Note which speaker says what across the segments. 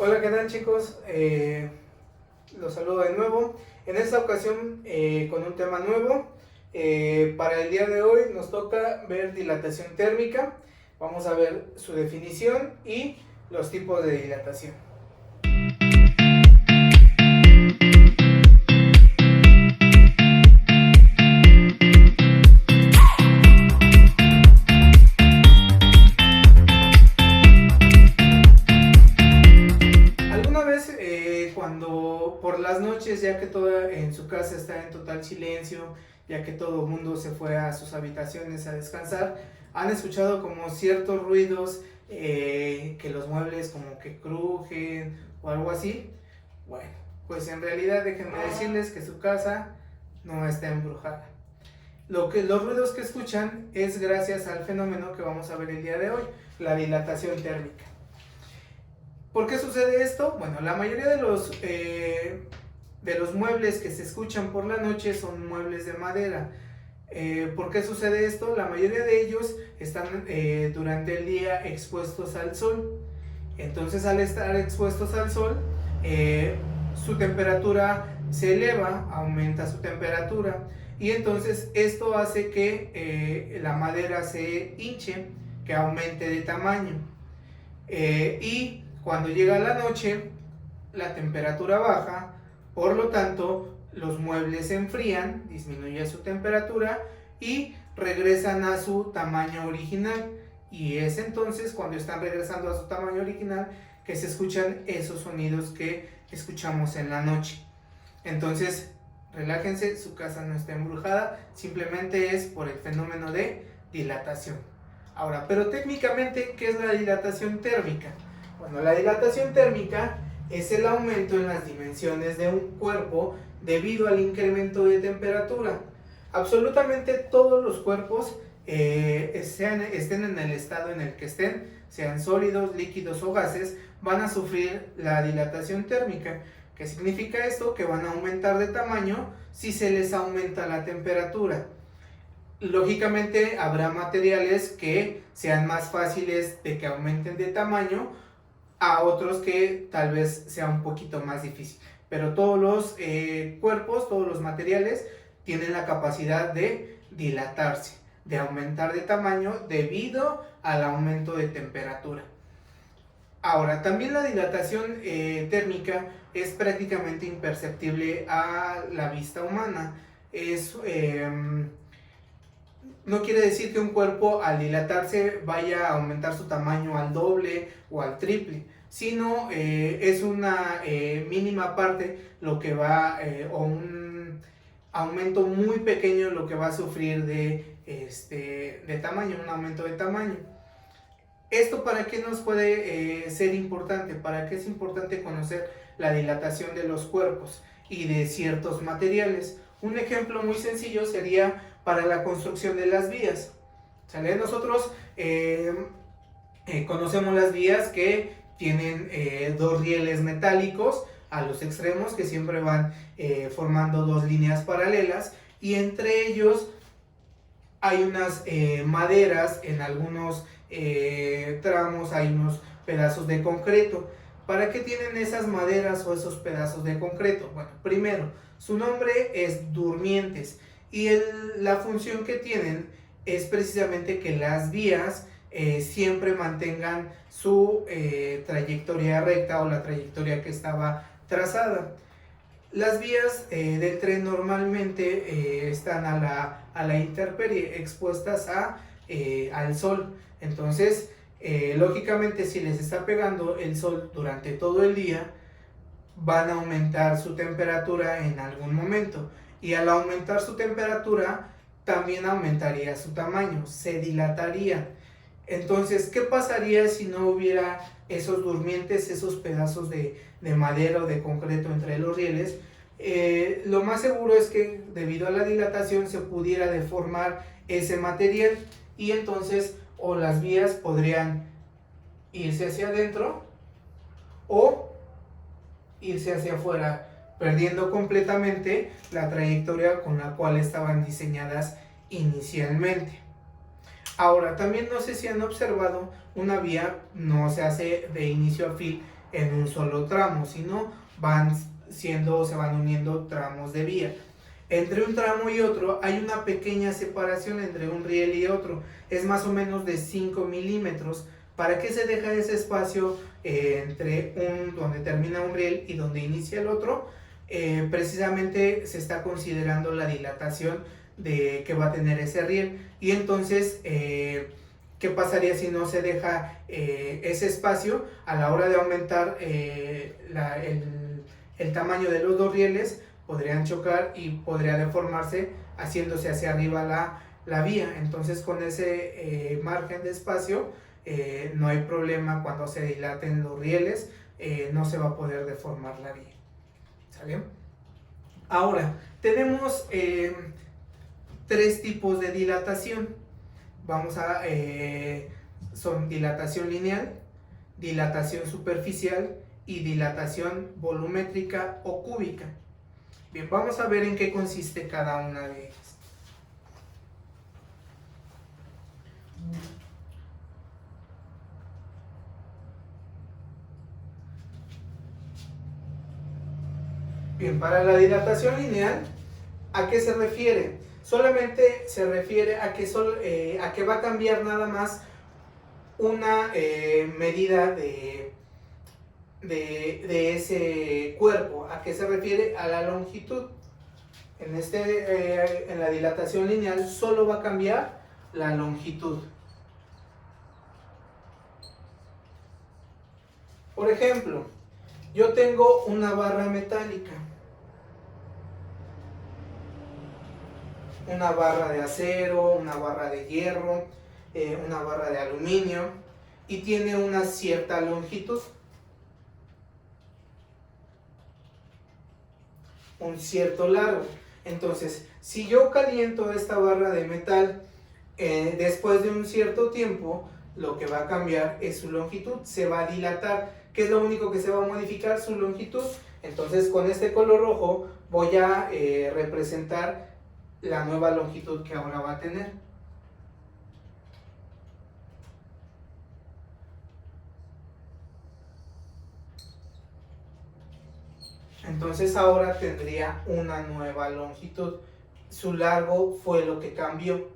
Speaker 1: Hola, ¿qué tal, chicos? Los saludo de nuevo. En esta ocasión con un tema nuevo. Para el día de hoy nos toca ver dilatación térmica. Vamos a ver su definición y los tipos de dilatación. Cuando por las noches, ya que todo en su casa está en total silencio, ya que todo el mundo se fue a sus habitaciones a descansar, han escuchado como ciertos ruidos, que los muebles como que crujen o algo así. Bueno, pues en realidad déjenme decirles que su casa no está embrujada. Los ruidos que escuchan es gracias al fenómeno que vamos a ver el día de hoy, la dilatación térmica. ¿Por qué sucede esto? Bueno, la mayoría de los muebles que se escuchan por la noche son muebles de madera. ¿Por qué sucede esto? La mayoría de ellos están durante el día expuestos al sol. Entonces, al estar expuestos al sol, su temperatura se eleva, aumenta su temperatura, y entonces esto hace que la madera se hinche, que aumente de tamaño. Y cuando llega la noche, la temperatura baja, por lo tanto, los muebles se enfrían, disminuye su temperatura y regresan a su tamaño original. Y es entonces cuando están regresando a su tamaño original que se escuchan esos sonidos que escuchamos en la noche. Entonces, relájense, su casa no está embrujada, simplemente es por el fenómeno de dilatación. Ahora, pero técnicamente, ¿qué es la dilatación térmica? Bueno, la dilatación térmica es el aumento en las dimensiones de un cuerpo debido al incremento de temperatura. Absolutamente todos los cuerpos, estén en el estado en el que estén, sean sólidos, líquidos o gases, van a sufrir la dilatación térmica. ¿Qué significa esto? Que van a aumentar de tamaño si se les aumenta la temperatura. Lógicamente habrá materiales que sean más fáciles de que aumenten de tamaño, a otros que tal vez sea un poquito más difícil, pero todos los cuerpos, todos los materiales tienen la capacidad de dilatarse, de aumentar de tamaño debido al aumento de temperatura. Ahora, también la dilatación térmica es prácticamente imperceptible a la vista humana. No quiere decir que un cuerpo al dilatarse vaya a aumentar su tamaño al doble o al triple, sino es una mínima parte lo que va, o un aumento muy pequeño lo que va a sufrir de tamaño, un aumento de tamaño. ¿Esto para qué nos puede ser importante? ¿Para qué es importante conocer la dilatación de los cuerpos y de ciertos materiales? Un ejemplo muy sencillo sería para la construcción de las vías. ¿Sale? Nosotros conocemos las vías que tienen dos rieles metálicos a los extremos que siempre van formando dos líneas paralelas, y entre ellos hay unas maderas, en algunos tramos hay unos pedazos de concreto. ¿Para qué tienen esas maderas o esos pedazos de concreto? Bueno, primero, su nombre es durmientes, y la función que tienen es precisamente que las vías siempre mantengan su trayectoria recta, o la trayectoria que estaba trazada. Las vías del tren normalmente están a la intemperie, expuestas al sol. Entonces, lógicamente, si les está pegando el sol durante todo el día, van a aumentar su temperatura en algún momento, y al aumentar su temperatura también aumentaría su tamaño, se dilataría. Entonces, ¿qué pasaría si no hubiera esos durmientes, esos pedazos de madera o de concreto entre los rieles? Lo más seguro es que debido a la dilatación se pudiera deformar ese material, y entonces o las vías podrían irse hacia adentro o irse hacia afuera, perdiendo completamente la trayectoria con la cual estaban diseñadas inicialmente. Ahora, también no sé si han observado, una vía no se hace de inicio a fin en un solo tramo, sino se van uniendo tramos de vía. Entre un tramo y otro hay una pequeña separación entre un riel y otro, es más o menos de 5 milímetros. ¿Para qué se deja ese espacio entre donde termina un riel y donde inicia el otro? Precisamente se está considerando la dilatación que va a tener ese riel, y entonces ¿qué pasaría si no se deja ese espacio? A la hora de aumentar el tamaño de los dos rieles, podrían chocar y podría deformarse haciéndose hacia arriba la vía. Entonces con ese margen de espacio no hay problema cuando se dilaten los rieles, no se va a poder deformar la vía. ¿Sale? Ahora, tenemos 3 tipos de dilatación. Son dilatación lineal, dilatación superficial y dilatación volumétrica o cúbica. Bien, vamos a ver en qué consiste cada una de ellas. Bien, para la dilatación lineal, ¿a qué se refiere? Solamente se refiere a que va a cambiar nada más una medida de ese cuerpo. ¿A qué se refiere? A la longitud. En la dilatación lineal solo va a cambiar la longitud. Por ejemplo, yo tengo una barra metálica, una barra de acero, una barra de hierro, una barra de aluminio, y tiene una cierta longitud, un cierto largo. Entonces, si yo caliento esta barra de metal, después de un cierto tiempo, lo que va a cambiar es su longitud, se va a dilatar. ¿Qué es lo único que se va a modificar? Su longitud. Entonces, con este color rojo voy a representar la nueva longitud que ahora va a tener. Entonces ahora tendría una nueva longitud. Su largo fue lo que cambió.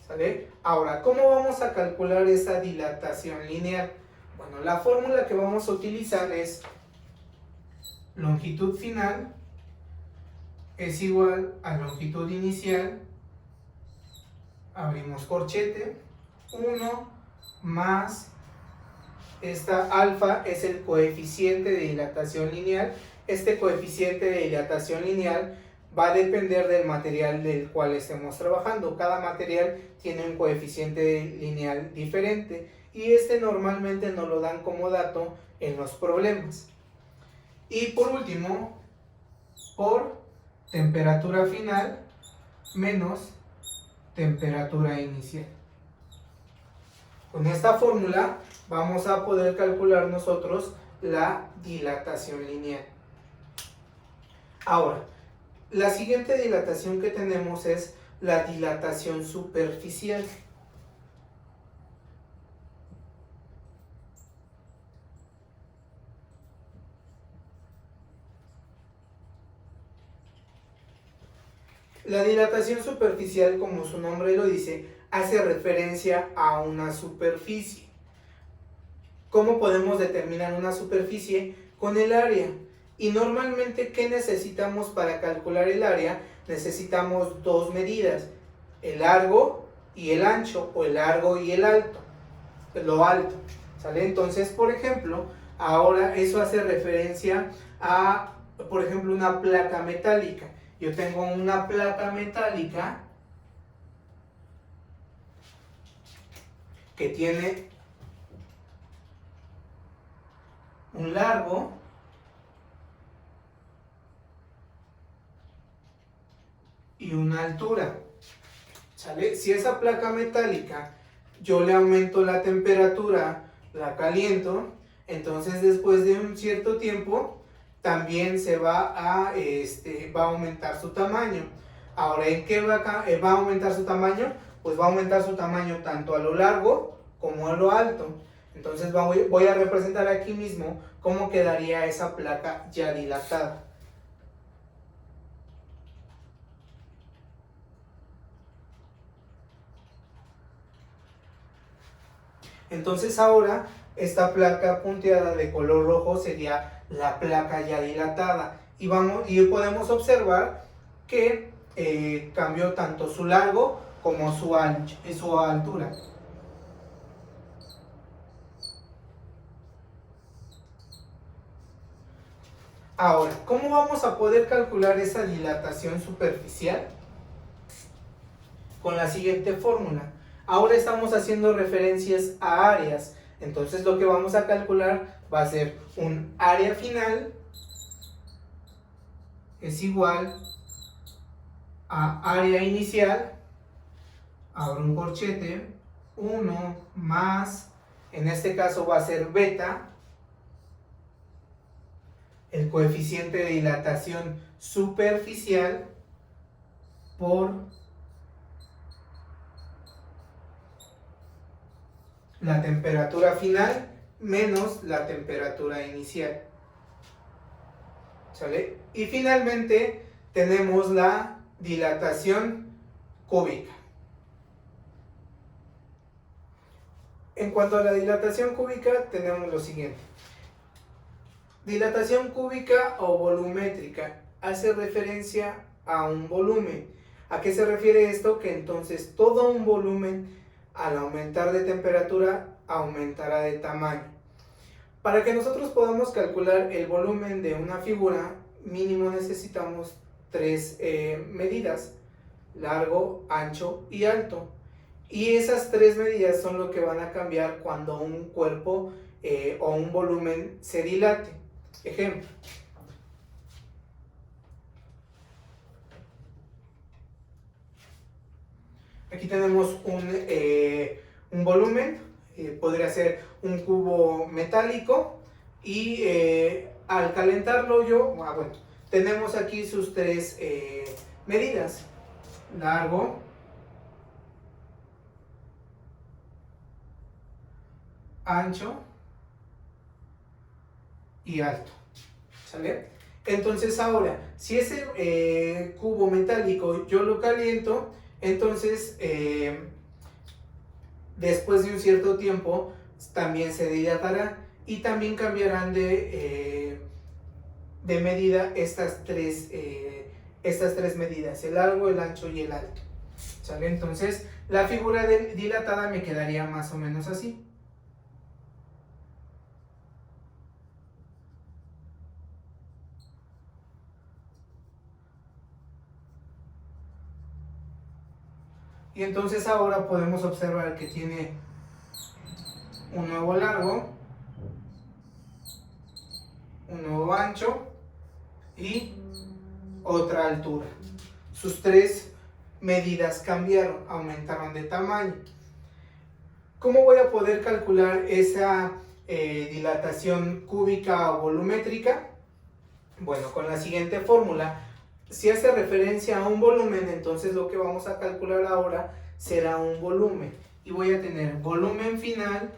Speaker 1: ¿Sale? Ahora, ¿cómo vamos a calcular esa dilatación lineal? Bueno, la fórmula que vamos a utilizar es longitud final es igual a longitud inicial, abrimos corchete, 1 más, esta alfa es el coeficiente de dilatación lineal. Este coeficiente de dilatación lineal va a depender del material del cual estemos trabajando. Cada material tiene un coeficiente lineal diferente, y normalmente nos lo dan como dato en los problemas. Y por último, por temperatura final menos temperatura inicial. Con esta fórmula vamos a poder calcular nosotros la dilatación lineal. Ahora, la siguiente dilatación que tenemos es la dilatación superficial. La dilatación superficial, como su nombre lo dice, hace referencia a una superficie. ¿Cómo podemos determinar una superficie? Con el área. Y normalmente, ¿qué necesitamos para calcular el área? Necesitamos 2 medidas, el largo y el ancho, o el largo y el alto, lo alto. ¿Sale? Entonces, por ejemplo, ahora eso hace referencia a, por ejemplo, una placa metálica. Yo tengo una placa metálica que tiene un largo y una altura. ¿Sale? Si esa placa metálica yo le aumento la temperatura, la caliento, entonces después de un cierto tiempo también se va a aumentar su tamaño. Ahora, ¿en qué va a aumentar su tamaño? Pues va a aumentar su tamaño tanto a lo largo como a lo alto. Entonces voy a representar aquí mismo cómo quedaría esa placa ya dilatada. Entonces ahora esta placa punteada de color rojo sería la placa ya dilatada. Y podemos observar que cambió tanto su largo como su altura. Ahora, ¿cómo vamos a poder calcular esa dilatación superficial? Con la siguiente fórmula. Ahora estamos haciendo referencias a áreas. Entonces lo que vamos a calcular va a ser un área final es igual a área inicial, abro un corchete, 1 más, en este caso va a ser beta, el coeficiente de dilatación superficial por la temperatura final menos la temperatura inicial. ¿Sale? Y finalmente tenemos la dilatación cúbica. En cuanto a la dilatación cúbica, tenemos lo siguiente. Dilatación cúbica o volumétrica hace referencia a un volumen. ¿A qué se refiere esto? Que entonces todo un volumen, al aumentar de temperatura, aumentará de tamaño. Para que nosotros podamos calcular el volumen de una figura, mínimo necesitamos tres medidas: largo, ancho y alto. Y esas tres medidas son lo que van a cambiar cuando un cuerpo o un volumen se dilate. Ejemplo. Aquí tenemos un volumen, podría ser un cubo metálico, y al calentarlo bueno, tenemos aquí sus tres medidas: largo, ancho y alto. ¿Sale? Entonces ahora, si ese cubo metálico yo lo caliento, entonces después de un cierto tiempo también se dilatará y también cambiarán de medida estas tres medidas: el largo, el ancho y el alto. ¿Sale? Entonces la figura dilatada me quedaría más o menos así. Y entonces ahora podemos observar que tiene un nuevo largo, un nuevo ancho y otra altura. Sus tres medidas cambiaron, aumentaron de tamaño. ¿Cómo voy a poder calcular esa dilatación cúbica o volumétrica? Bueno, con la siguiente fórmula. Si hace referencia a un volumen, entonces lo que vamos a calcular ahora será un volumen. Y voy a tener volumen final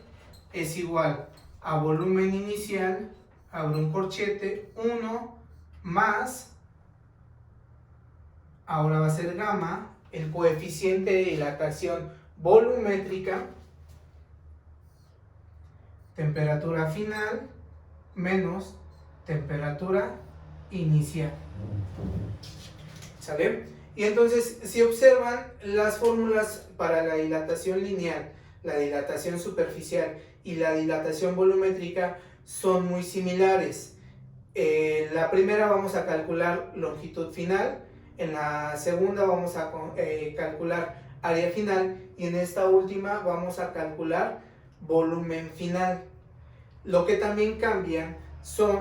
Speaker 1: es igual a volumen inicial, abro un corchete, 1 más, ahora va a ser gamma, el coeficiente de dilatación volumétrica, temperatura final menos temperatura inicial. ¿Sale? Y entonces, si observan, las fórmulas para la dilatación lineal, la dilatación superficial y la dilatación volumétrica son muy similares. La primera vamos a calcular longitud final, en la segunda vamos a calcular área final y en esta última vamos a calcular volumen final. Lo que también cambian son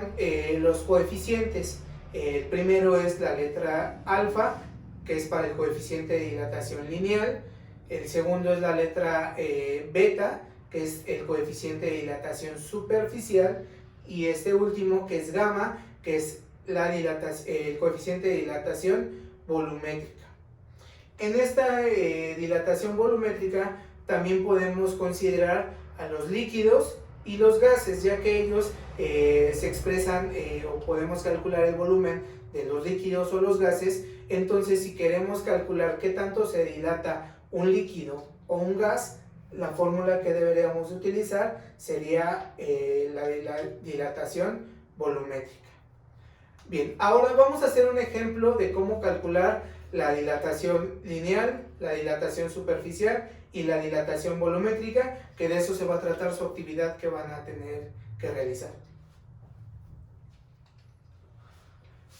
Speaker 1: los coeficientes. El primero es la letra alfa, que es para el coeficiente de dilatación lineal. El segundo es la letra beta, que es el coeficiente de dilatación superficial. Y este último, que es gamma, que es el coeficiente de dilatación volumétrica. En esta dilatación volumétrica también podemos considerar a los líquidos y los gases, ya que ellos se expresan o podemos calcular el volumen de los líquidos o los gases. Entonces, si queremos calcular qué tanto se dilata un líquido o un gas, la fórmula que deberíamos utilizar sería la dilatación volumétrica. Bien, ahora vamos a hacer un ejemplo de cómo calcular la dilatación lineal, la dilatación superficial y la dilatación volumétrica, que de eso se va a tratar su actividad que van a tener que realizar.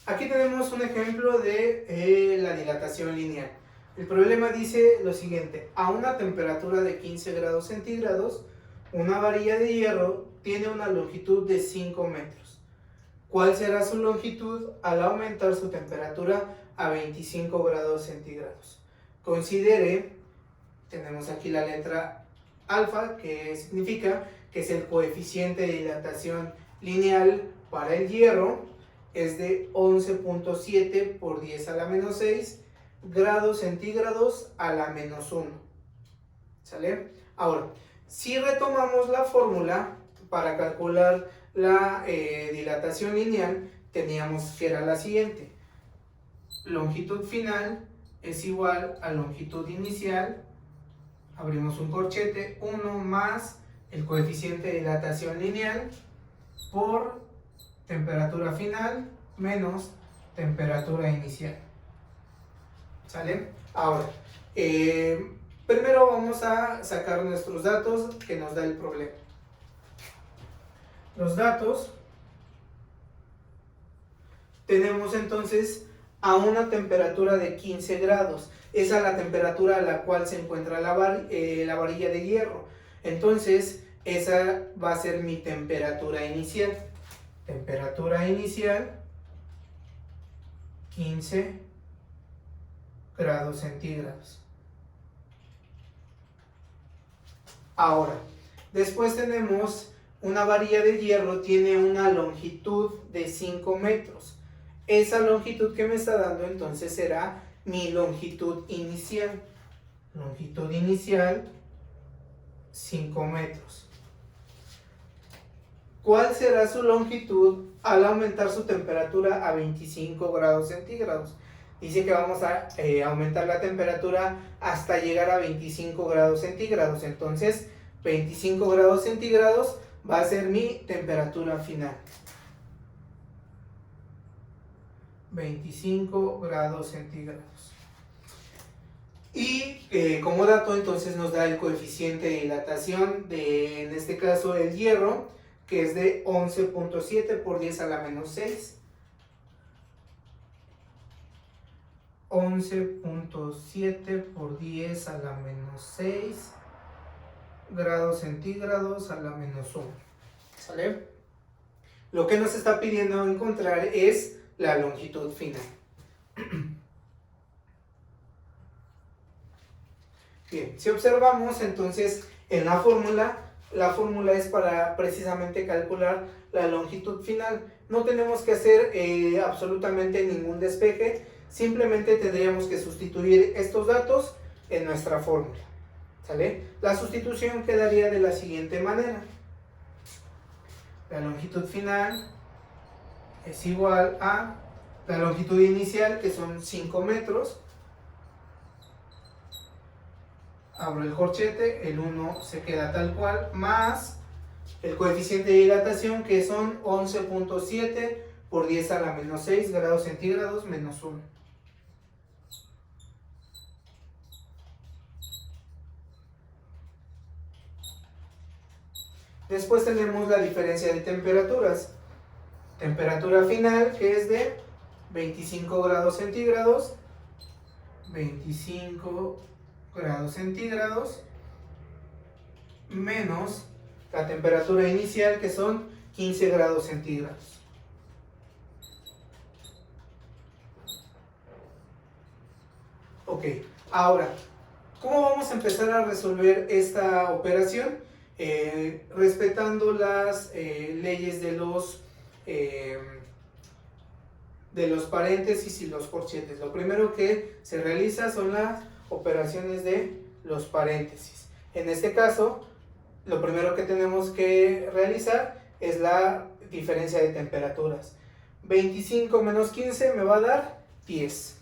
Speaker 1: Aquí tenemos un ejemplo de la dilatación lineal. El problema dice lo siguiente: a una temperatura de 15 grados centígrados, una varilla de hierro tiene una longitud de 5 metros. ¿Cuál será su longitud al aumentar su temperatura a 25 grados centígrados? Considere, tenemos aquí la letra alfa, que significa que es el coeficiente de dilatación lineal para el hierro, es de 11.7 por 10 a la menos 6 grados centígrados a la menos 1. ¿Sale? Ahora, si retomamos la fórmula para calcular la dilatación lineal, teníamos que era la siguiente: longitud final es igual a longitud inicial, abrimos un corchete, 1 más el coeficiente de dilatación lineal por temperatura final menos temperatura inicial. ¿Sale? Ahora, primero vamos a sacar nuestros datos que nos da el problema. Los datos, tenemos entonces a una temperatura de 15 grados. Esa es la temperatura a la cual se encuentra la varilla de hierro. Entonces, esa va a ser mi temperatura inicial. Temperatura inicial, 15 grados centígrados. Ahora, después tenemos una varilla de hierro, tiene una longitud de 5 metros. Esa longitud que me está dando entonces será mi longitud inicial. Longitud inicial, 5 metros. ¿Cuál será su longitud al aumentar su temperatura a 25 grados centígrados? Dice que vamos a aumentar la temperatura hasta llegar a 25 grados centígrados. Entonces, 25 grados centígrados va a ser mi temperatura final. 25 grados centígrados. Y como dato, entonces nos da el coeficiente de dilatación de, en este caso, el hierro, que es de 11.7 por 10 a la menos 6. 11.7 por 10 a la menos 6 grados centígrados a la menos 1. ¿Sale? Lo que nos está pidiendo encontrar es la longitud final. Bien, si observamos entonces en la fórmula es para precisamente calcular la longitud final. No tenemos que hacer absolutamente ningún despeje, simplemente tendríamos que sustituir estos datos en nuestra fórmula. ¿Sale? La sustitución quedaría de la siguiente manera: la longitud final es igual a la longitud inicial, que son 5 metros. Abro el corchete, el 1 se queda tal cual, más el coeficiente de dilatación, que son 11.7 por 10 a la menos 6 grados centígrados menos 1. Después tenemos la diferencia de temperaturas. Temperatura final, que es de 25 grados centígrados. 25 grados centígrados menos la temperatura inicial, que son 15 grados centígrados. Ok, ahora, ¿cómo vamos a empezar a resolver esta operación? Respetando las leyes de los paréntesis y los corchetes. Lo primero que se realiza son las operaciones de los paréntesis. En este caso, lo primero que tenemos que realizar es la diferencia de temperaturas. 25 menos 15 me va a dar 10.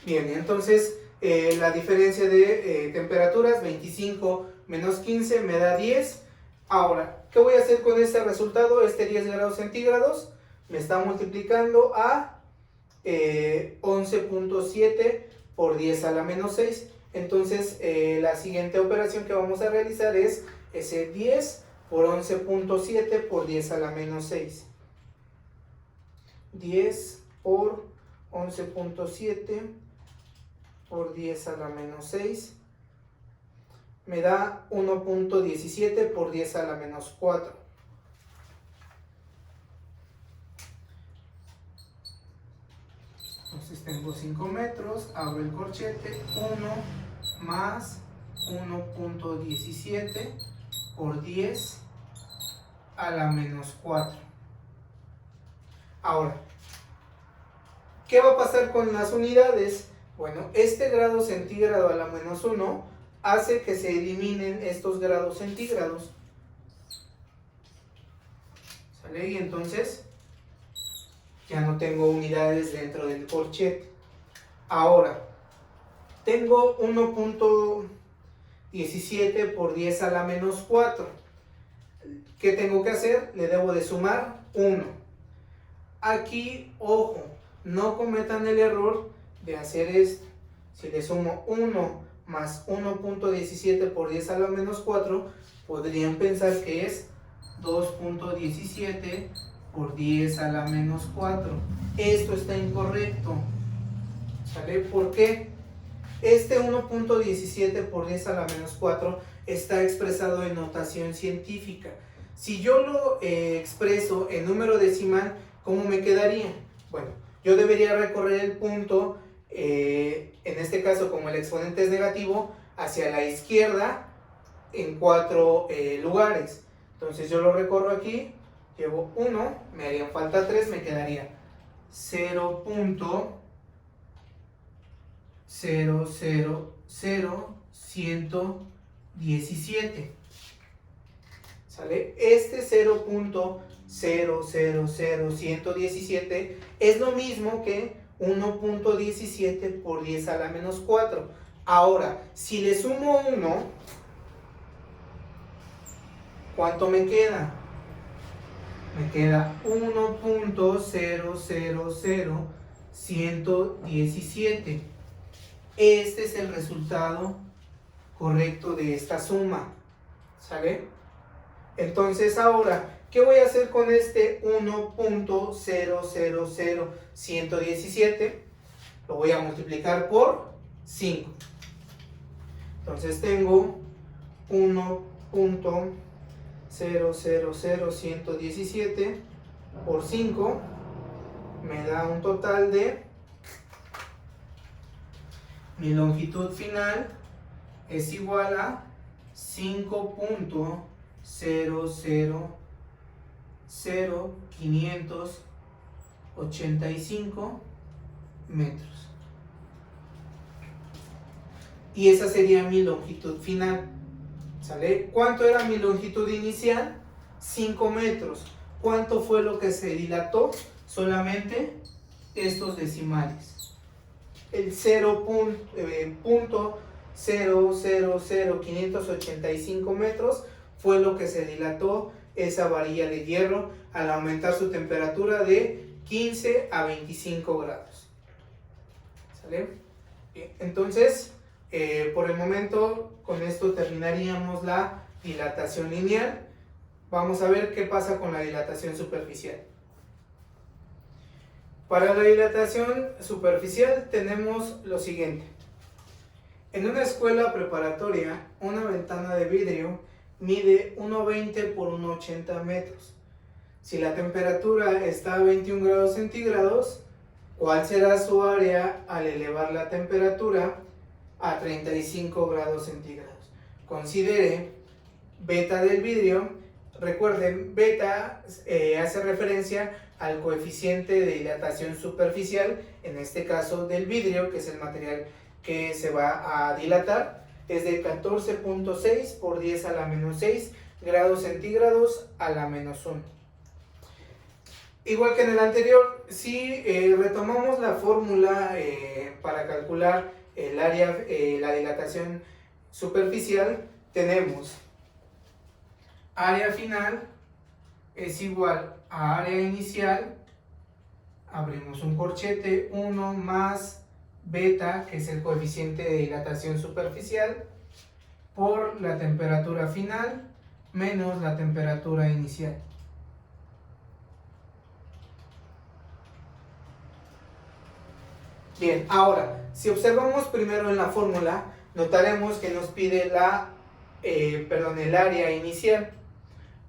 Speaker 1: Bien, entonces la diferencia de temperaturas, 25 menos 15 me da 10. Ahora, ¿qué voy a hacer con este resultado? Este 10 grados centígrados me está multiplicando a 11.7 por 10 a la menos 6. Entonces, la siguiente operación que vamos a realizar es ese 10 por 11.7 por 10 a la menos 6. 10 por 11.7 por 10 a la menos 6 me da 1.17 por 10 a la menos 4. Entonces tengo 5 metros, abro el corchete, 1 más 1.17 por 10 a la menos 4. Ahora, ¿qué va a pasar con las unidades? Bueno, este grado centígrado a la menos 1 hace que se eliminen estos grados centígrados. ¿Sale? Y entonces ya no tengo unidades dentro del corchete. Ahora, tengo 1.17 por 10 a la menos 4. ¿Qué tengo que hacer? Le debo de sumar 1. Aquí, ojo, no cometan el error de hacer esto. Si le sumo 1 más 1.17 por 10 a la menos 4, podrían pensar que es 2.17 por 10 a la menos 4. Esto está incorrecto. ¿Sale? ¿Por qué? Este 1.17 por 10 a la menos 4 está expresado en notación científica. Si yo lo expreso en número decimal, ¿cómo me quedaría? Bueno, yo debería recorrer el punto, en este caso como el exponente es negativo, hacia la izquierda en 4 lugares. Entonces yo lo recorro aquí, llevo 1, me harían falta 3, me quedaría 0.000117. ¿Sale? Este 0.000117 es lo mismo que 1.17 por 10 a la menos 4. Ahora, si le sumo 1, ¿cuánto me queda? Me queda 1.000117. Este es el resultado correcto de esta suma. ¿Sale? Entonces ahora, ¿qué voy a hacer con este 1.000117? Lo voy a multiplicar por 5. Entonces tengo 1.000117 por 5. Me da un total de... Mi longitud final es igual a 5.000585 metros. Y esa sería mi longitud final. ¿Sale? ¿Cuánto era mi longitud inicial? 5 metros. ¿Cuánto fue lo que se dilató? Solamente estos decimales. El 0.000585 metros fue lo que se dilató esa varilla de hierro al aumentar su temperatura de 15 a 25 grados. ¿Sale? Bien, entonces, por el momento, con esto terminaríamos la dilatación lineal. Vamos a ver qué pasa con la dilatación superficial. Para la dilatación superficial tenemos lo siguiente. En una escuela preparatoria, una ventana de vidrio mide 1,20 por 1,80 metros. Si la temperatura está a 21 grados centígrados, ¿cuál será su área al elevar la temperatura a 35 grados centígrados. Considere beta del vidrio. Recuerden, beta hace referencia al coeficiente de dilatación superficial, en este caso del vidrio, que es el material que se va a dilatar. Es de 14.6 por 10 a la menos 6 grados centígrados a la menos 1. Igual que en el anterior, si retomamos la fórmula para calcular el área, la dilatación superficial, tenemos área final es igual a área inicial, abrimos un corchete, 1 más beta, que es el coeficiente de dilatación superficial, por la temperatura final menos la temperatura inicial. Bien, ahora, si observamos primero en la fórmula, notaremos que nos pide el área inicial.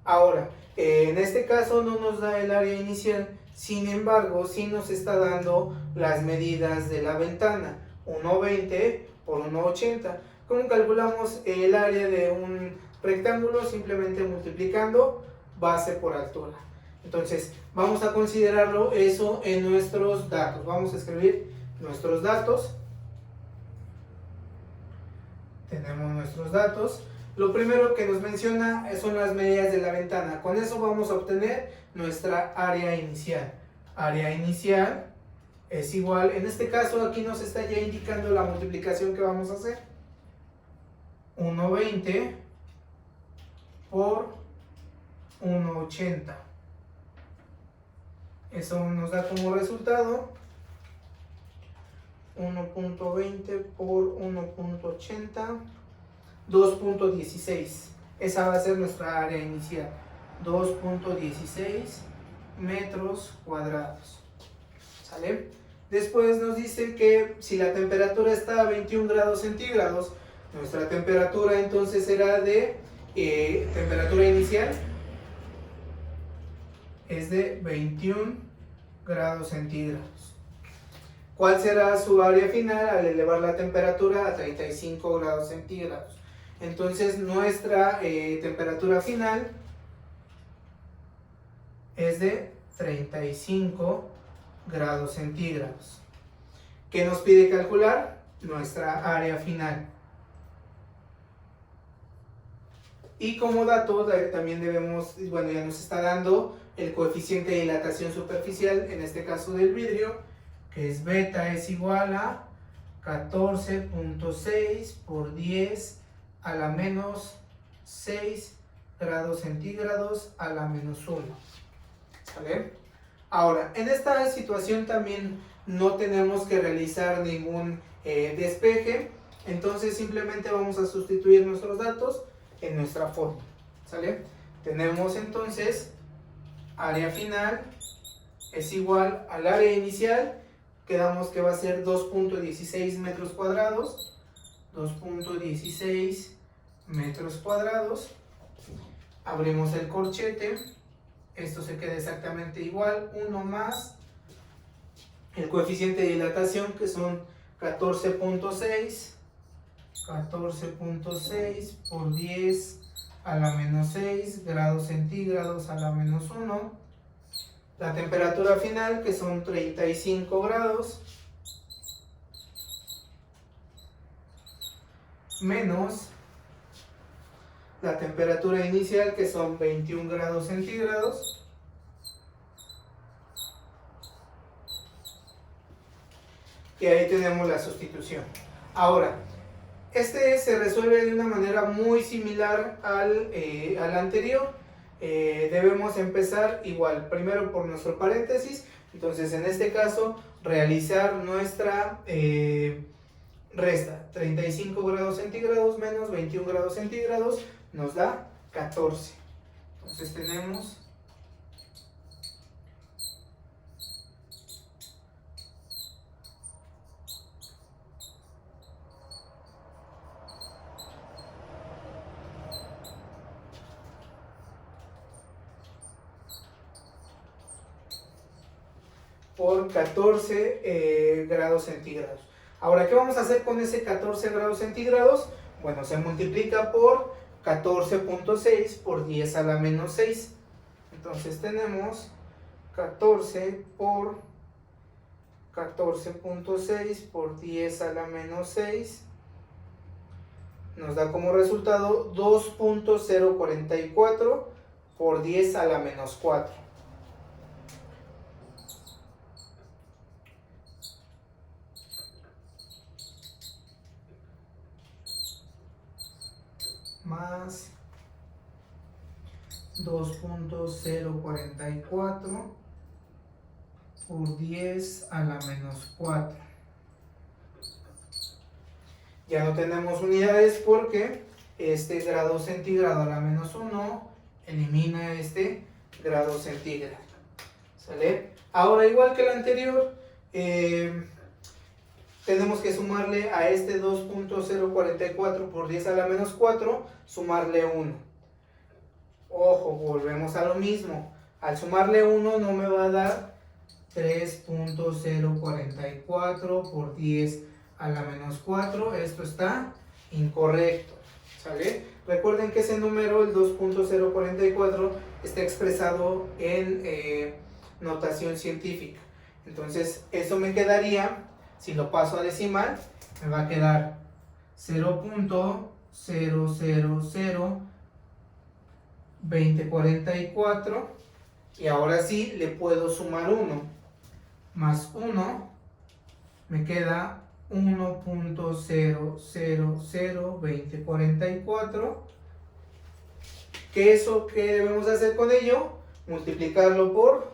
Speaker 1: Ahora, en este caso no nos da el área inicial, sin embargo, sí nos está dando las medidas de la ventana, 1,20 por 1,80. ¿Cómo calculamos el área de un rectángulo? Simplemente multiplicando base por altura. Entonces, vamos a considerarlo eso en nuestros datos. Vamos a escribir nuestros datos. Tenemos nuestros datos. Lo primero que nos menciona son las medidas de la ventana. Con eso vamos a obtener nuestra área inicial. Área inicial es igual, en este caso aquí nos está ya indicando la multiplicación que vamos a hacer. 1,20 por 1,80. Eso nos da como resultado 1.20 por 1.80, 2.16. Esa va a ser nuestra área inicial, 2.16 metros cuadrados. ¿Sale? Después nos dice que si la temperatura está a 21 grados centígrados, nuestra temperatura entonces será de temperatura inicial es de 21 grados centígrados. ¿Cuál será su área final al elevar la temperatura a 35 grados centígrados? Entonces nuestra temperatura final es de 35 grados centígrados. ¿Qué nos pide calcular? Nuestra área final. Y como dato también debemos, bueno, ya nos está dando el coeficiente de dilatación superficial, en este caso del vidrio, que es beta es igual a 14.6 por 10 a la menos 6 grados centígrados a la menos 1. ¿Vale? Ahora, en esta situación también no tenemos que realizar ningún despeje, entonces simplemente vamos a sustituir nuestros datos en nuestra fórmula. ¿Sale? Tenemos entonces área final es igual al área inicial. Quedamos que va a ser 2.16 metros cuadrados, 2.16 metros cuadrados. Abrimos el corchete, esto se queda exactamente igual, 1 más el coeficiente de dilatación, que son 14.6 por 10 a la menos 6 grados centígrados a la menos 1. La temperatura final, que son 35 grados, menos la temperatura inicial, que son 21 grados centígrados, y ahí tenemos la sustitución. Ahora, este se resuelve de una manera muy similar al anterior. Debemos empezar igual, primero por nuestro paréntesis. Entonces en este caso realizar nuestra resta, 35 grados centígrados menos 21 grados centígrados nos da 14. Entonces tenemos por 14 grados centígrados. Ahora, ¿qué vamos a hacer con ese 14 grados centígrados? Bueno, se multiplica por 14.6 por 10 a la menos 6. Entonces tenemos 14 por 14.6 por 10 a la menos 6. Nos da como resultado 2.044 por 10 a la menos 4. Más 2.044 por 10 a la menos 4. Ya no tenemos unidades porque este grado centígrado a la menos 1 elimina este grado centígrado. ¿Sale? Ahora, igual que el anterior, tenemos que sumarle a este 2.044 por 10 a la menos 4, sumarle 1. Ojo, volvemos a lo mismo. Al sumarle 1 no me va a dar 3.044 por 10 a la menos 4. Esto está incorrecto. ¿Sale? Recuerden que ese número, el 2.044, está expresado en notación científica. Entonces, eso me quedaría, si lo paso a decimal, me va a quedar 0.0002044. Y ahora sí le puedo sumar 1. Más 1 me queda 1.0002044. ¿Qué debemos hacer con ello? Multiplicarlo por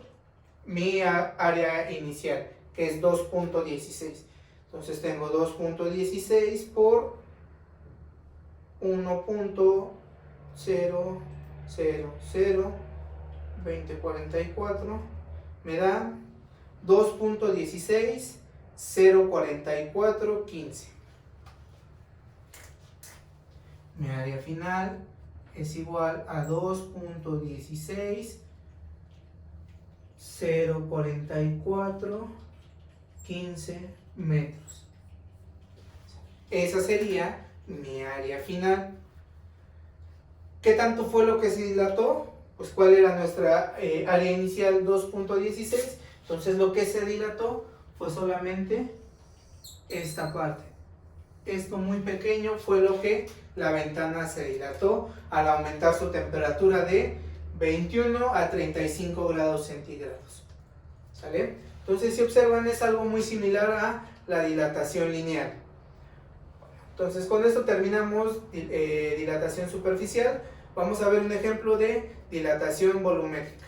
Speaker 1: mi área inicial, que es 2.16. Entonces tengo 2.16 por 1.0002044 me da 2.1604415. Mi área final es igual a 2.1604415 metros. Esa sería mi área final. ¿Qué tanto fue lo que se dilató? Pues cuál era nuestra área inicial, 2.16. Entonces lo que se dilató fue solamente esta parte. Esto muy pequeño fue lo que la ventana se dilató al aumentar su temperatura de 21 a 35 grados centígrados. ¿Sale? Entonces, si observan, es algo muy similar a la dilatación lineal. Entonces, con esto terminamos dilatación superficial. Vamos a ver un ejemplo de dilatación volumétrica.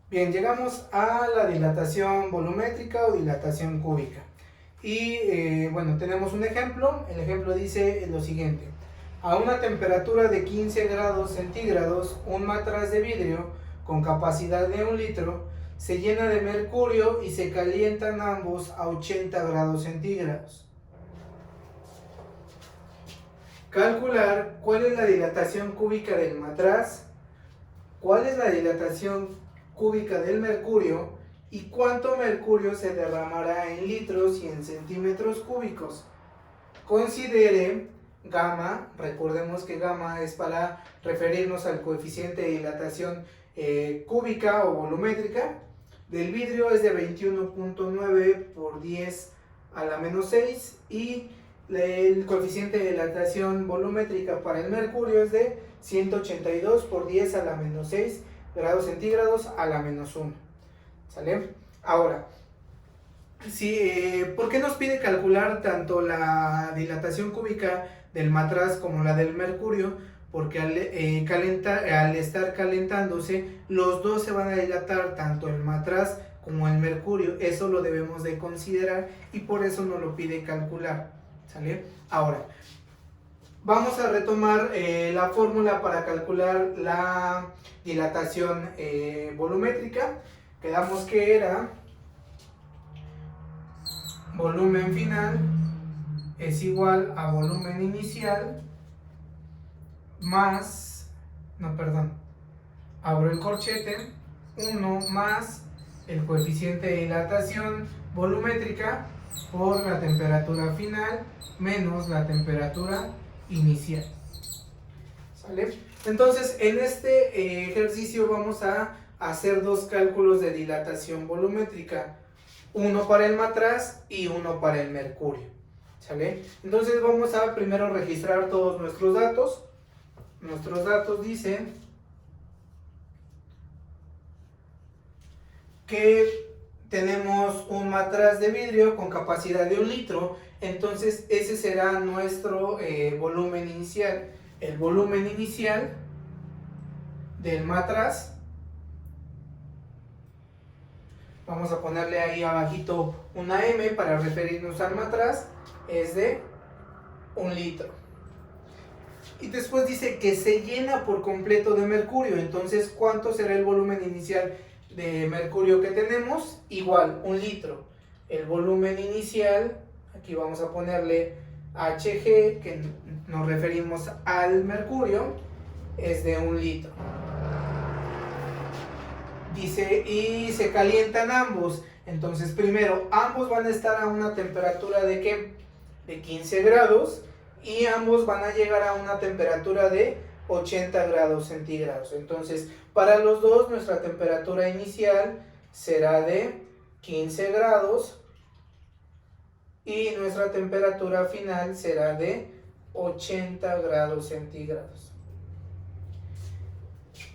Speaker 1: Bien, llegamos a la dilatación volumétrica o dilatación cúbica. Y bueno, tenemos un ejemplo. El ejemplo dice lo siguiente: a una temperatura de 15 grados centígrados, un matraz de vidrio con capacidad de 1 litro se llena de mercurio y se calientan ambos a 80 grados centígrados. Calcular cuál es la dilatación cúbica del matraz, cuál es la dilatación cúbica del mercurio y cuánto mercurio se derramará en litros y en centímetros cúbicos. Considere gamma. Recordemos que gamma es para referirnos al coeficiente de dilatación cúbica o volumétrica. Del vidrio es de 21.9 por 10 a la menos 6 y el coeficiente de dilatación volumétrica para el mercurio es de 182 por 10 a la menos 6 grados centígrados a la menos 1. ¿Sale? Ahora, ¿por qué nos pide calcular tanto la dilatación cúbica del matraz como la del mercurio? Porque al estar calentándose, los dos se van a dilatar, tanto el matraz como el mercurio. Eso lo debemos de considerar y por eso nos lo pide calcular. ¿Sale? Ahora, vamos a retomar la fórmula para calcular la dilatación volumétrica. Quedamos que era volumen final es igual a volumen inicial más, abro el corchete, 1 más el coeficiente de dilatación volumétrica por la temperatura final menos la temperatura inicial. ¿Sale? Entonces, en este ejercicio vamos a hacer dos cálculos de dilatación volumétrica, uno para el matraz y uno para el mercurio. ¿Sale? Entonces vamos a primero registrar todos nuestros datos. Nuestros datos dicen que tenemos un matraz de vidrio con capacidad de 1 litro, entonces ese será nuestro volumen inicial. El volumen inicial del matraz, vamos a ponerle ahí abajito una M para referirnos al matraz, es de 1 litro. Y después dice que se llena por completo de mercurio, entonces ¿cuánto será el volumen inicial de mercurio que tenemos? Igual, 1 litro. El volumen inicial, aquí vamos a ponerle Hg, que nos referimos al mercurio, es de 1 litro. Dice, y se calientan ambos, entonces primero, ambos van a estar a una temperatura de ¿qué? De 15 grados, y ambos van a llegar a una temperatura de 80 grados centígrados. Entonces, para los dos, nuestra temperatura inicial será de 15 grados y nuestra temperatura final será de 80 grados centígrados.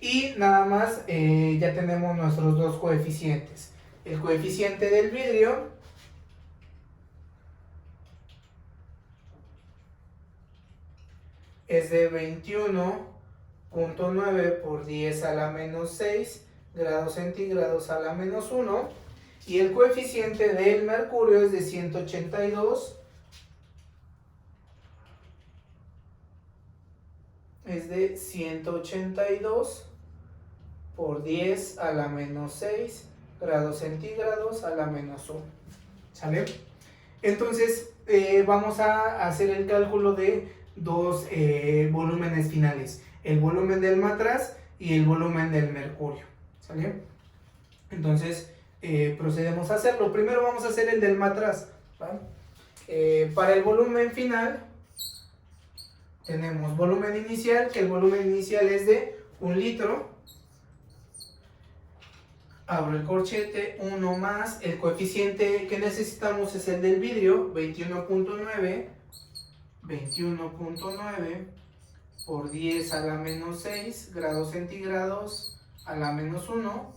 Speaker 1: Y nada más, ya tenemos nuestros dos coeficientes. El coeficiente del vidrio es de 21.9 por 10 a la menos 6 grados centígrados a la menos 1, y el coeficiente del mercurio es de 182, por 10 a la menos 6 grados centígrados a la menos 1. ¿Sale? Entonces vamos a hacer el cálculo de dos volúmenes finales, el volumen del matraz y el volumen del mercurio. ¿Sale? Entonces procedemos a hacerlo. Primero vamos a hacer el del matraz, ¿vale? Para el volumen final tenemos volumen inicial, que el volumen inicial es de 1 litro. Abro el corchete, 1 más, el coeficiente que necesitamos es el del vidrio, 21.9 por 10 a la menos 6 grados centígrados a la menos 1.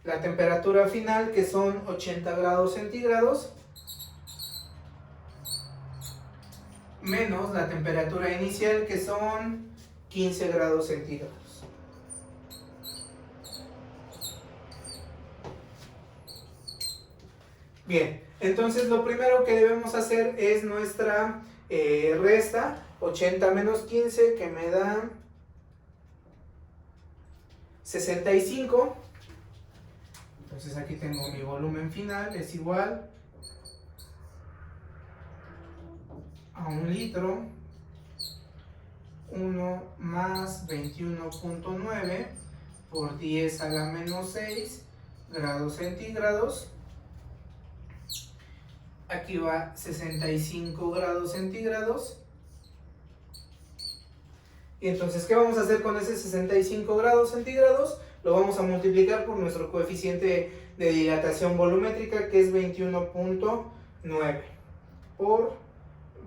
Speaker 1: La temperatura final, que son 80 grados centígrados, menos la temperatura inicial, que son 15 grados centígrados. Bien, entonces lo primero que debemos hacer es nuestra resta, 80 menos 15, que me da 65. Entonces aquí tengo mi volumen final, es igual a 1 litro, 1 más 21.9 por 10 a la menos 6 grados centígrados. Aquí va 65 grados centígrados. Y entonces, ¿qué vamos a hacer con ese 65 grados centígrados? Lo vamos a multiplicar por nuestro coeficiente de dilatación volumétrica, que es 21.9 por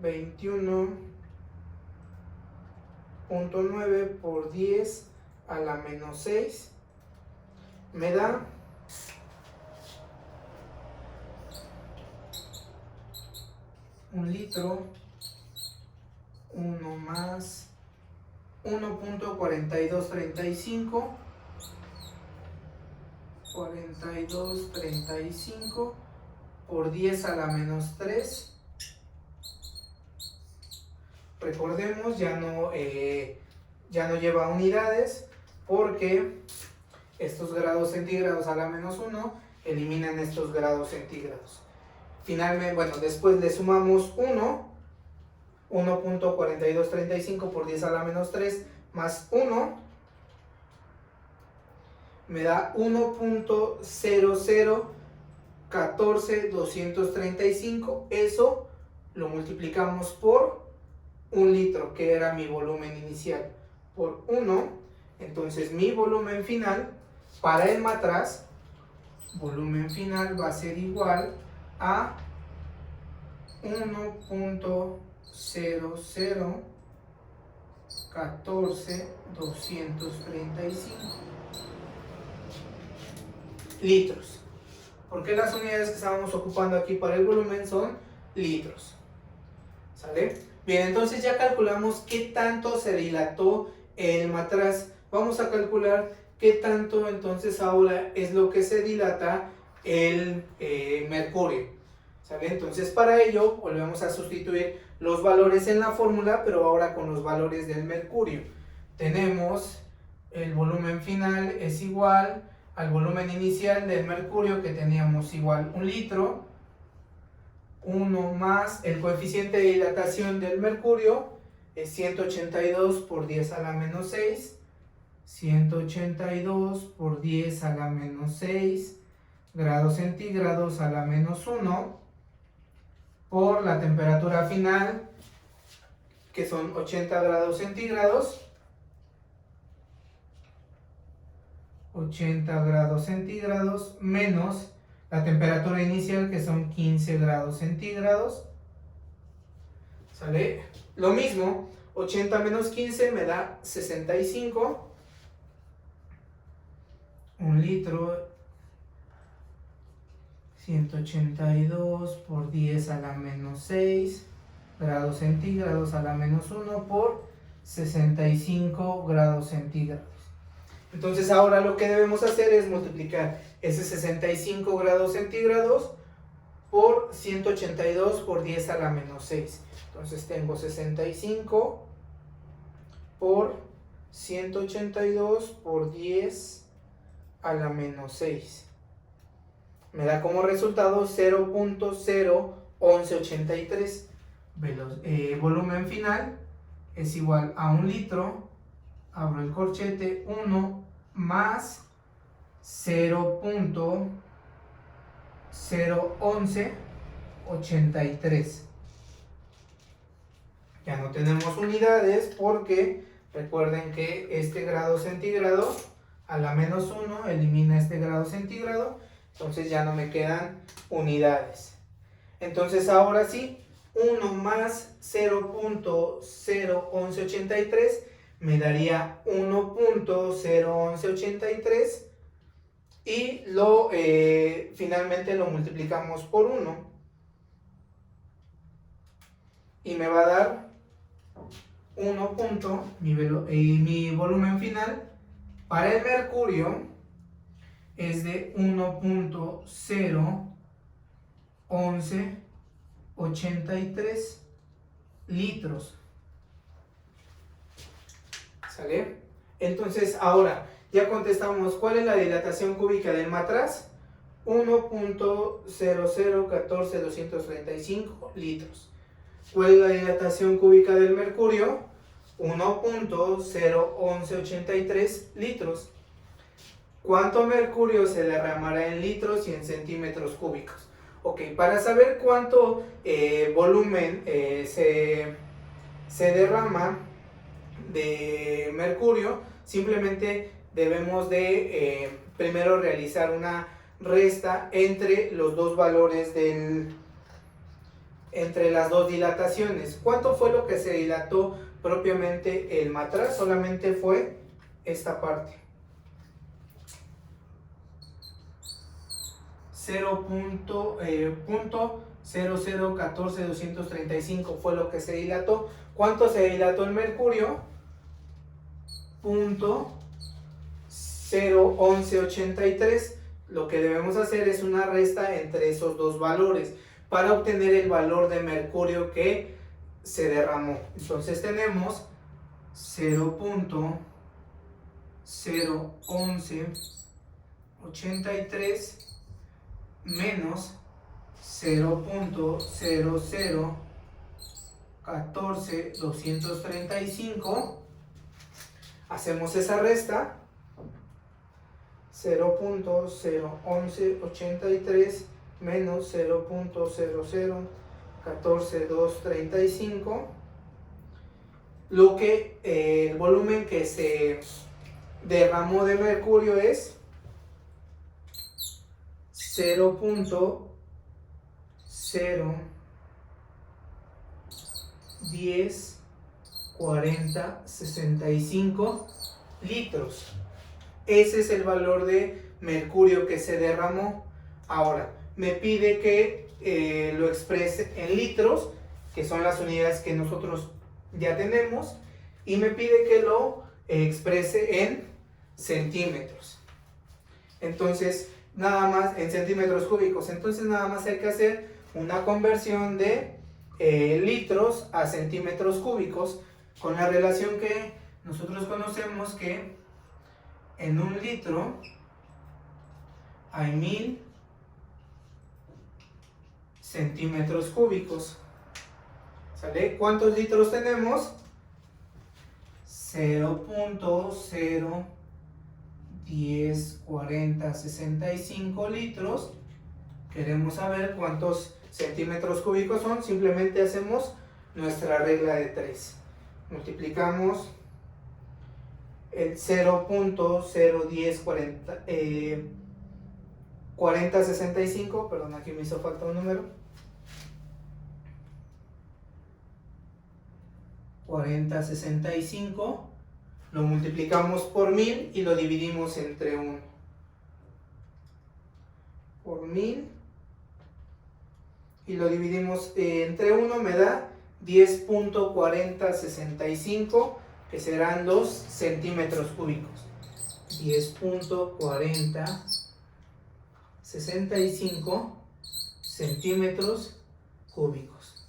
Speaker 1: 21.9 por 10 a la menos 6 me da 1 litro, 1 más 1.4235 por 10 a la menos 3. Recordemos, ya no lleva unidades, porque estos grados centígrados a la menos 1 eliminan estos grados centígrados. Finalmente, bueno, después le sumamos 1.4235 por 10 a la menos 3 más 1 me da 1.00 14,235. Eso lo multiplicamos por 1 litro, que era mi volumen inicial, por 1. Entonces mi volumen final para el matraz, volumen final va a ser igual a 1.0014,235 litros. Porque las unidades que estábamos ocupando aquí para el volumen son litros. ¿Sale? Bien, entonces ya calculamos qué tanto se dilató el matraz. Vamos a calcular qué tanto entonces ahora es lo que se dilata el mercurio. ¿Sale? Entonces para ello volvemos a sustituir los valores en la fórmula, pero ahora con los valores del mercurio. Tenemos el volumen final es igual al volumen inicial del mercurio, que teníamos igual 1 litro, 1 más el coeficiente de dilatación del mercurio es 182 por 10 a la menos 6, 182 por 10 a la menos 6 grados centígrados a la menos 1, por la temperatura final, que son 80 grados centígrados, 80 grados centígrados, menos la temperatura inicial, que son 15 grados centígrados. ¿Sale? Lo mismo, 80 menos 15 me da 65. 1 litro, 182 por 10 a la menos 6 grados centígrados a la menos 1 por 65 grados centígrados. Entonces ahora lo que debemos hacer es multiplicar ese 65 grados centígrados por 182 por 10 a la menos 6. Entonces tengo 65 por 182 por 10 a la menos 6. Me da como resultado 0.01183. Volumen final es igual a 1 litro, abro el corchete, 1 más 0.01183. Ya no tenemos unidades porque recuerden que este grado centígrado a la menos 1 elimina este grado centígrado, entonces ya no me quedan unidades. Entonces ahora sí, 1 más 0.01183 me daría 1.01183 y finalmente lo multiplicamos por 1 y me va a dar 1. Mi volumen final para el mercurio es de 1.01183 litros. ¿Sale? Entonces ahora ya contestamos cuál es la dilatación cúbica del matraz. 1.0014235 litros. ¿Cuál es la dilatación cúbica del mercurio? 1.01183 litros. ¿Cuánto mercurio se derramará en litros y en centímetros cúbicos? Ok, para saber cuánto volumen se derrama de mercurio, simplemente debemos de primero realizar una resta entre los dos valores entre las dos dilataciones. ¿Cuánto fue lo que se dilató propiamente el matraz? Solamente fue esta parte. 0.0014235 fue lo que se dilató. ¿Cuánto se dilató el mercurio? 0.01183. Lo que debemos hacer es una resta entre esos dos valores para obtener el valor de mercurio que se derramó. Entonces tenemos 0.01183 menos 0.0014235. Hacemos esa resta. 0.01183 menos 0.0014235, lo que el volumen que se derramó de mercurio es 0.0104065 litros. Ese es el valor de mercurio que se derramó. Ahora, me pide que lo exprese en litros, que son las unidades que nosotros ya tenemos, y me pide que lo exprese en centímetros. Entonces, nada más en centímetros cúbicos. Entonces, nada más hay que hacer una conversión de litros a centímetros cúbicos, con la relación que nosotros conocemos, que en un litro hay 1000 centímetros cúbicos. ¿Sale? ¿Cuántos litros tenemos? 0.0104065 litros. Queremos saber cuántos centímetros cúbicos son. Simplemente hacemos nuestra regla de 3. Multiplicamos el 0.0104065, perdón, aquí me hizo falta un número. 4065, lo multiplicamos por 1000 y lo dividimos entre 1. Por 1000 y lo dividimos entre 1, me da 10.4065, que serán 2 centímetros cúbicos. 10.4065 centímetros cúbicos.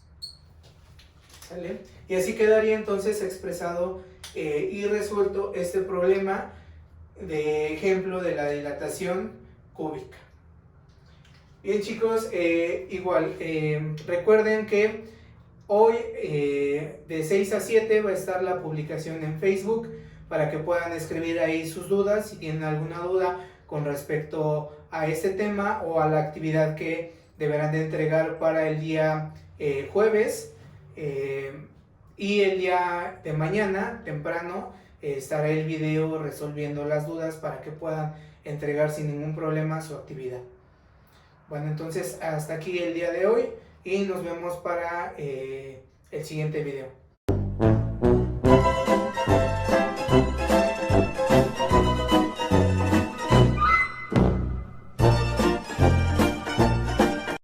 Speaker 1: ¿Sale? Y así quedaría entonces expresado y resuelto este problema de ejemplo de la dilatación cúbica. Bien, chicos, igual recuerden que hoy de 6 a 7 va a estar la publicación en Facebook para que puedan escribir ahí sus dudas, si tienen alguna duda con respecto a este tema o a la actividad que deberán de entregar para el día jueves. Y el día de mañana, temprano, estará el video resolviendo las dudas para que puedan entregar sin ningún problema su actividad. Bueno, entonces hasta aquí el día de hoy y nos vemos para el siguiente video.